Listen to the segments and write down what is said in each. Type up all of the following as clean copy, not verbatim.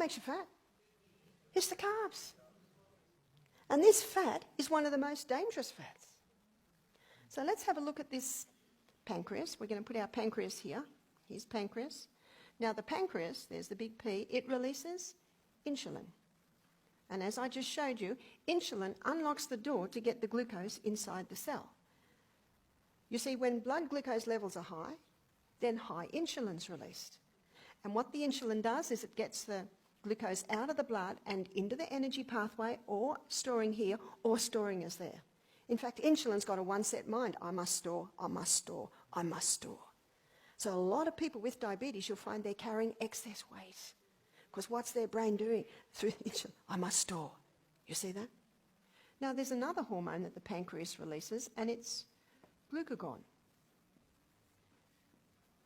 makes you fat? It's the carbs. And this fat is one of the most dangerous fats. So let's have a look at this pancreas. We're going to put our pancreas here. Here's pancreas. Now the pancreas, there's the big P, it releases insulin. And as I just showed you, insulin unlocks the door to get the glucose inside the cell. You see, when blood glucose levels are high, then high insulin's released. And what the insulin does is it gets the glucose out of the blood and into the energy pathway, or storing here, or storing us there. In fact, insulin's got a one-set mind. I must store, I must store, I must store. So a lot of people with diabetes, you'll find they're carrying excess weight. Because what's their brain doing? Through insulin, I must store. You see that? Now there's another hormone that the pancreas releases, and it's glucagon.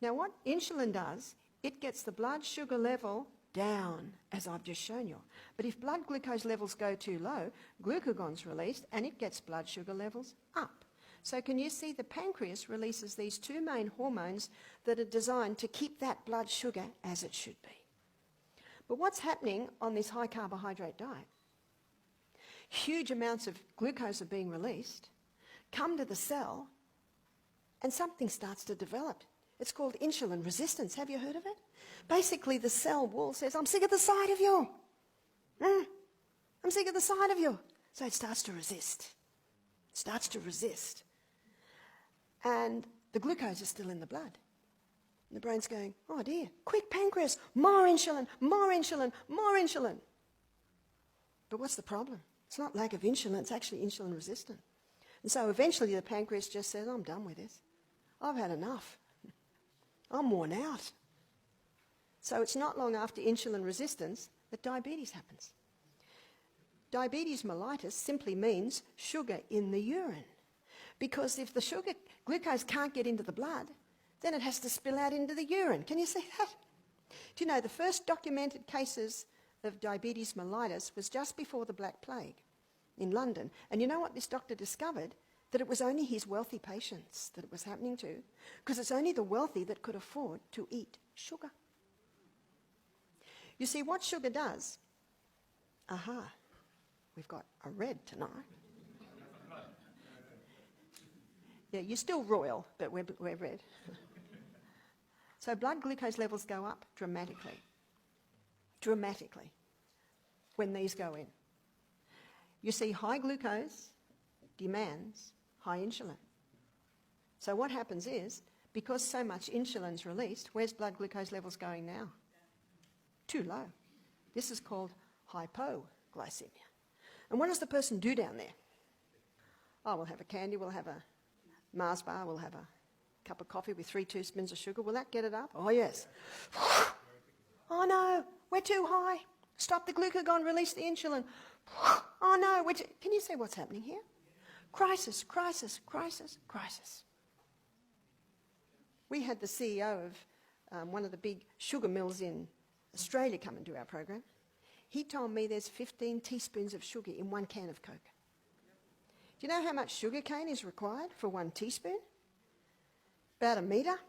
Now what insulin does, it gets the blood sugar level down, as I've just shown you. But if blood glucose levels go too low, glucagon's released and it gets blood sugar levels up. So can you see the pancreas releases these two main hormones that are designed to keep that blood sugar as it should be. But what's happening on this high carbohydrate diet? Huge amounts of glucose are being released, come to the cell, and something starts to develop. It's called insulin resistance. Have you heard of it? Basically, the cell wall says, I'm sick of the sight of you. I'm sick of the sight of you. So it starts to resist. It starts to resist. And the glucose is still in the blood. And the brain's going, oh dear, quick pancreas, more insulin, more insulin, more insulin. But what's the problem? It's not lack of insulin, it's actually insulin resistant. And so eventually the pancreas just says, I'm done with this. I've had enough. I'm worn out. So it's not long after insulin resistance that diabetes happens. Diabetes mellitus simply means sugar in the urine. Because if the glucose can't get into the blood, then it has to spill out into the urine. Can you see that? Do you know the first documented cases of diabetes mellitus was just before the Black Plague in London. And you know what this doctor discovered? That it was only his wealthy patients that it was happening to, because it's only the wealthy that could afford to eat sugar. You see, what sugar does, we've got a red tonight. Yeah, you're still royal, but we're red. So blood glucose levels go up dramatically, when these go in. You see, high glucose demands high insulin. So what happens is, because so much insulin's released, where's blood glucose levels going now? Too low. This is called hypoglycemia. And what does the person do down there? Oh, we'll have a candy, we'll have a Mars bar, we'll have a cup of coffee with 3 teaspoons of sugar. Will that get it up? Oh, yes. Oh, no, we're too high. Stop the glucagon, release the insulin. Oh, no, can you see what's happening here? Crisis, crisis, crisis, crisis. We had the CEO of one of the big sugar mills in Australia come and do our program. He told me there's 15 teaspoons of sugar in 1 can of Coke. Do you know how much sugar cane is required for 1 teaspoon? About 1 metre.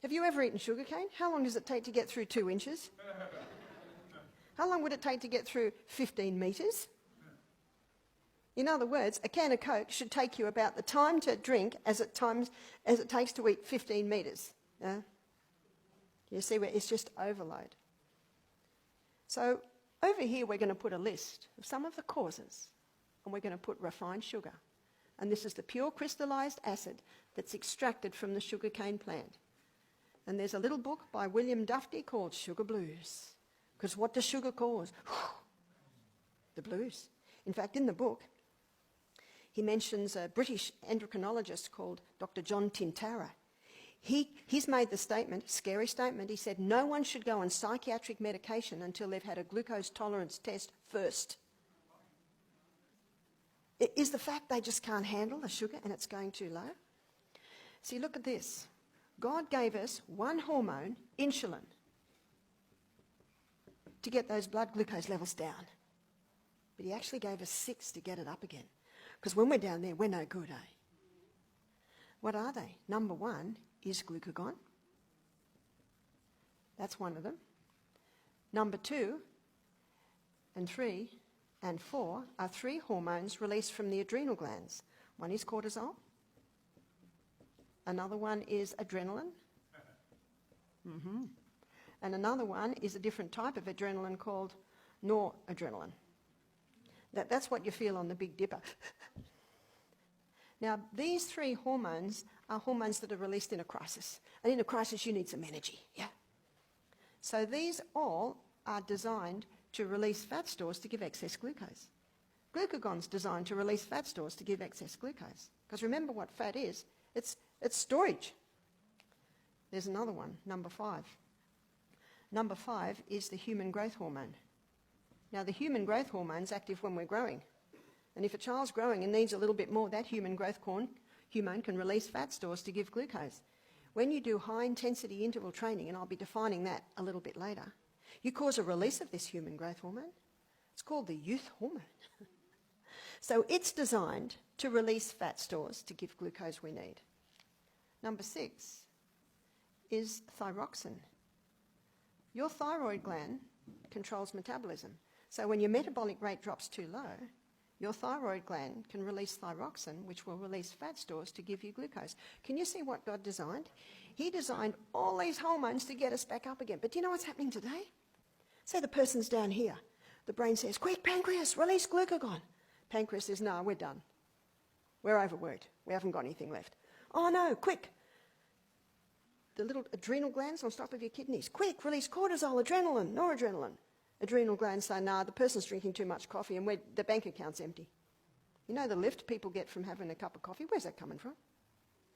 Have you ever eaten sugar cane? How long does it take to get through 2 inches? How long would it take to get through 15 metres? In other words, a can of Coke should take you about the time to drink as it takes to eat 15 metres. You see where it's just overload. So over here we're going to put a list of some of the causes, and we're going to put refined sugar. And this is the pure crystallised acid that's extracted from the sugarcane plant. And there's a little book by William Dufty called Sugar Blues. Because what does sugar cause? The blues. In fact, in the book, he mentions a British endocrinologist called Dr. John Tintara. He's made the statement, scary statement, he said, no one should go on psychiatric medication until they've had a glucose tolerance test first. Is the fact they just can't handle the sugar and it's going too low? See, look at this. God gave us one hormone, insulin, to get those blood glucose levels down. But he actually gave us 6 to get it up again. Because when we're down there, we're no good, eh? What are they? Number 1 is glucagon. That's one of them. Number 2 and 3 and 4 are 3 hormones released from the adrenal glands. One is cortisol. Another one is adrenaline. And another one is a different type of adrenaline called noradrenaline. That's what you feel on the Big Dipper. Now, these 3 hormones are hormones that are released in a crisis. And in a crisis, you need some energy, yeah? So these all are designed to release fat stores to give excess glucose. Glucagon's designed to release fat stores to give excess glucose. Because remember what fat is. It's storage. There's another one, number 5. Number 5 is the human growth hormone. Now, the human growth hormone is active when we're growing. And if a child's growing and needs a little bit more, that human growth hormone can release fat stores to give glucose. When you do high-intensity interval training, and I'll be defining that a little bit later, you cause a release of this human growth hormone. It's called the youth hormone. So it's designed to release fat stores to give glucose we need. Number 6 is thyroxine. Your thyroid gland controls metabolism. So when your metabolic rate drops too low, your thyroid gland can release thyroxine, which will release fat stores to give you glucose. Can you see what God designed? He designed all these hormones to get us back up again. But do you know what's happening today? Say the person's down here. The brain says, quick, pancreas, release glucagon. Pancreas says, no, we're done. We're overworked. We haven't got anything left. Oh, no, quick. The little adrenal glands on top of your kidneys. Quick, release cortisol, adrenaline, noradrenaline. Adrenal glands say, nah, the person's drinking too much coffee and the bank account's empty. You know the lift people get from having a cup of coffee? Where's that coming from?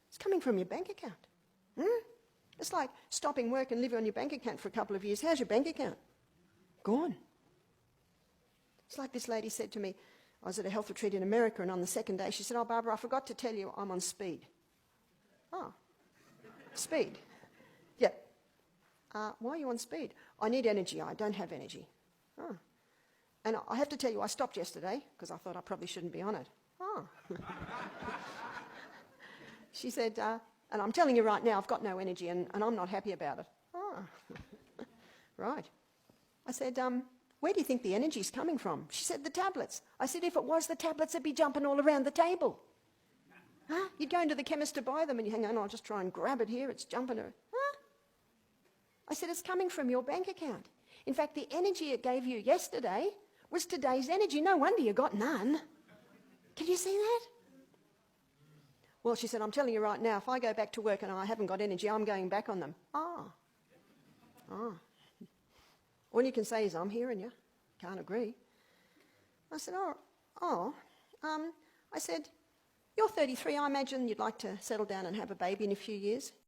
It's coming from your bank account. It's like stopping work and living on your bank account for a couple of years. How's your bank account? Gone. It's like this lady said to me, I was at a health retreat in America, and on the second day she said, oh, Barbara, I forgot to tell you I'm on speed. Oh, speed. Yep. Why are you on speed? I need energy. I don't have energy. Oh. And I have to tell you, I stopped yesterday because I thought I probably shouldn't be on it. Oh. She said, and I'm telling you right now, I've got no energy and I'm not happy about it. Oh. Right. I said, where do you think the energy's coming from? She said, the tablets. I said, if it was the tablets, they'd be jumping all around the table. Huh? You'd go into the chemist to buy them and you hang on, I'll just try and grab it here. It's jumping. Huh? I said, it's coming from your bank account. In fact, the energy it gave you yesterday was today's energy. No wonder you got none. Can you see that? Well, she said, I'm telling you right now, if I go back to work and I haven't got energy, I'm going back on them. Oh. All you can say is, I'm hearing you. Can't agree. I said, I said, you're 33. I imagine you'd like to settle down and have a baby in a few years.